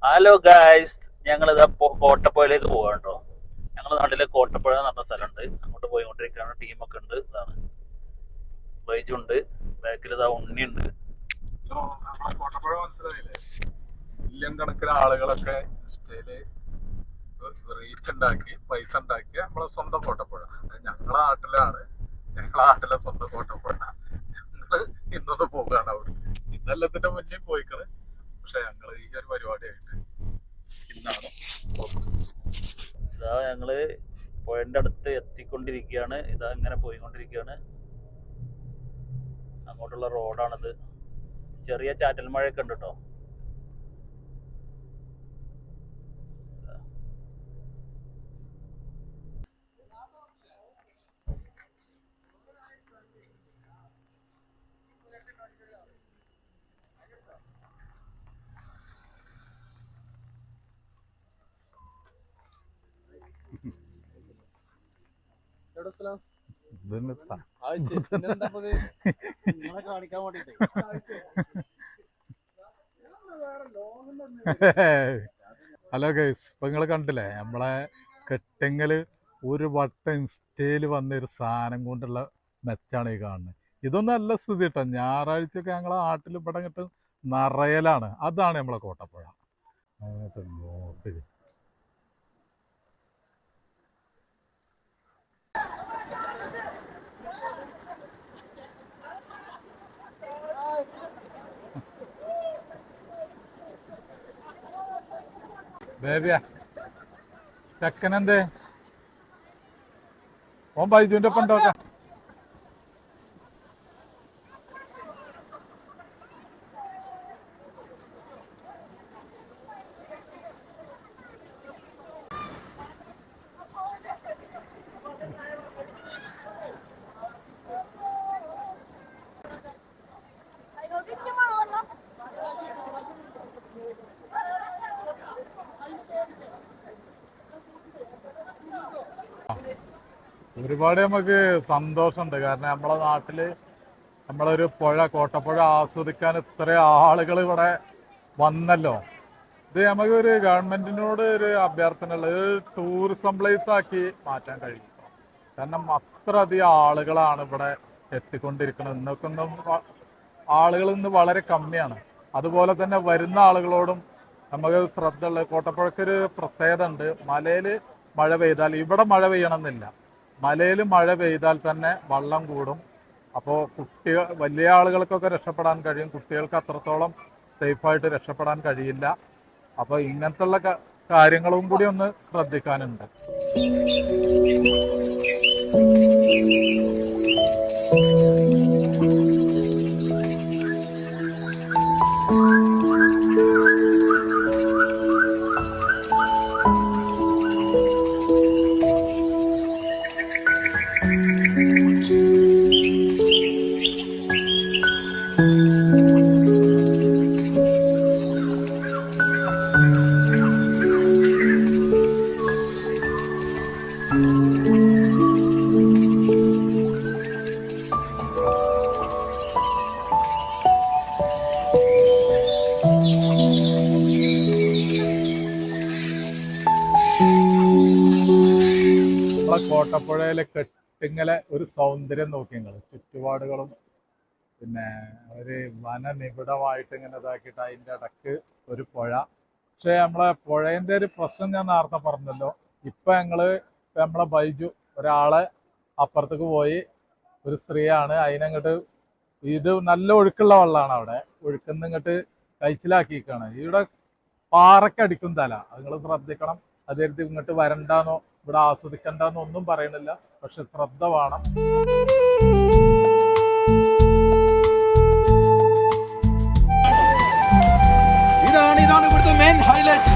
Hello guys, ഞങ്ങളിതാ കോട്ടപ്പുഴയിലേക്ക് പോകാട്ടോ. ഞങ്ങളുടെ നാട്ടിലെ കോട്ടപ്പുഴ എന്ന് പറഞ്ഞ സ്ഥലമുണ്ട്, അങ്ങോട്ട് പോയിക്കൊണ്ടിരിക്കുകയാണ്. ടീമൊക്കെ ഉണ്ട്. ഇതാണ് ബൈജുണ്ട്, ബാക്കിൽ ഇതാ ഉണ്ണിയുണ്ട്. കോട്ടപ്പുഴ മനസ്സിലായില്ലേ? മില്യൺ കണക്കിന് ആളുകളൊക്കെ ഇൻസ്റ്റയില് റീച്ച് ഉണ്ടാക്കി പൈസ ഉണ്ടാക്കി നമ്മളെ സ്വന്തം കോട്ടപ്പുഴ. ഞങ്ങളെ നാട്ടിലാണ്, ഞങ്ങളെ നാട്ടിലെ സ്വന്തം കോട്ടപ്പുഴ. ഞങ്ങള് ഇന്നൊന്ന് പോവുകയാണ് അവിടെ. ഇന്നെല്ലാത്തിന്റെ മുന്നേ പോയിക്കണ്, പക്ഷെ ഞങ്ങള് ഈ ഒരു പരിപാടിയായിട്ട് ഇന്നാണ് ഇതാ ഞങ്ങള് പുഴന്റെ അടുത്ത് എത്തിക്കൊണ്ടിരിക്കുകയാണ്. ഇതാ ഇങ്ങനെ പോയിക്കൊണ്ടിരിക്കുകയാണ്. അങ്ങോട്ടുള്ള റോഡാണിത്. ചെറിയ ചാറ്റൽ മഴയൊക്കെ ഉണ്ട് കേട്ടോ. ഹലോ ഗൈസ്, ഇപ്പൊ നിങ്ങള് കണ്ടില്ലേ നമ്മളെ കെട്ടെങ്കല് ഒരു വട്ടം ഇൻസ്റ്റയില് വന്നൊരു സാധനം കൊണ്ടുള്ള മെച്ചാണ് ഈ കാണുന്നത്. ഇതൊന്നും നല്ല സ്ഥിതി കേട്ടോ. ഞായറാഴ്ചയൊക്കെ ഞങ്ങളെ നാട്ടിൽ ഇവിടെ ഇങ്ങോട്ട് നിറയലാണ്. അതാണ് നമ്മളെ കോട്ടപ്പുഴ. നോക്ക് ബേബിയാ, ചെക്കനെന്തേ ഓൻ ബൈജുവിന്റെ ഒപ്പം ഉണ്ടോ? ഒരുപാട് നമുക്ക് സന്തോഷമുണ്ട്. കാരണം നമ്മളെ നാട്ടില് നമ്മളൊരു പുഴ, കോട്ടപ്പുഴ ആസ്വദിക്കാൻ ഇത്ര ആളുകൾ ഇവിടെ വന്നല്ലോ. ഇത് നമുക്കൊരു ഗവൺമെന്റിനോട് ഒരു അഭ്യർത്ഥന ഉള്ളത്, ടൂറിസം പ്ലേസ് ആക്കി മാറ്റാൻ കഴിയും. കാരണം അത്ര അധികം ആളുകളാണ് ഇവിടെ എത്തിക്കൊണ്ടിരിക്കുന്നത്. ഇന്നൊക്കൊന്നും ആളുകൾ ഇന്ന് വളരെ കമ്മിയാണ്. അതുപോലെ തന്നെ വരുന്ന ആളുകളോടും നമുക്ക് ശ്രദ്ധ ഉള്ളത്, കോട്ടപ്പുഴക്കൊരു പ്രത്യേകത ഉണ്ട്. മലയിൽ മഴ പെയ്താൽ, ഇവിടെ മഴ പെയ്യണമെന്നില്ല, മലയിൽ മഴ പെയ്താൽ തന്നെ വെള്ളം കൂടും. അപ്പോൾ വലിയ ആളുകൾക്കൊക്കെ രക്ഷപ്പെടാൻ കഴിയും, കുട്ടികൾക്ക് അത്രത്തോളം സേഫായിട്ട് രക്ഷപ്പെടാൻ കഴിയില്ല. അപ്പോൾ ഇങ്ങനത്തുള്ള കാര്യങ്ങളും കൂടി ഒന്ന് ശ്രദ്ധിക്കാനുണ്ട്. കോട്ടപ്പുഴയിലെ കെട്ടിങ്ങലെ ഒരു സൗന്ദര്യം നോക്കി നിങ്ങൾ. ചുറ്റുപാടുകളും പിന്നെ ഒരു വനനിബിഡമായിട്ട് ഇങ്ങനെ ഇതാക്കിയിട്ട് അതിൻ്റെ ഇടക്ക് ഒരു പുഴ. പക്ഷെ നമ്മളെ പുഴേൻ്റെ ഒരു പ്രശ്നം ഞാൻ നേരത്തെ പറഞ്ഞല്ലോ. ഇപ്പം നമ്മളെ ബൈജു ഒരാളെ അപ്പുറത്തേക്ക് പോയി, ഒരു സ്ത്രീയാണ്, അതിനങ്ങോട്ട് ഇത് നല്ല ഒഴുക്കുള്ള വെള്ളമാണ്. അവിടെ ഒഴുക്കുന്ന ഇങ്ങോട്ട് കഴിച്ചിലാക്കിയിരിക്കുകയാണ്. ഇവിടെ പാറക്കടിക്കും തല. അത് നിങ്ങൾ ശ്രദ്ധിക്കണം. അതായത് ഇങ്ങോട്ട് വരണ്ടാന്നോ ഇവിടെ ആസ്വദിക്കണ്ടെന്നോ ഒന്നും പറയണില്ല, പക്ഷെ ശ്രദ്ധ വേണം. ഇതാണ് ഇവിടുത്തെ മെയിൻ ഹൈലൈറ്റ്.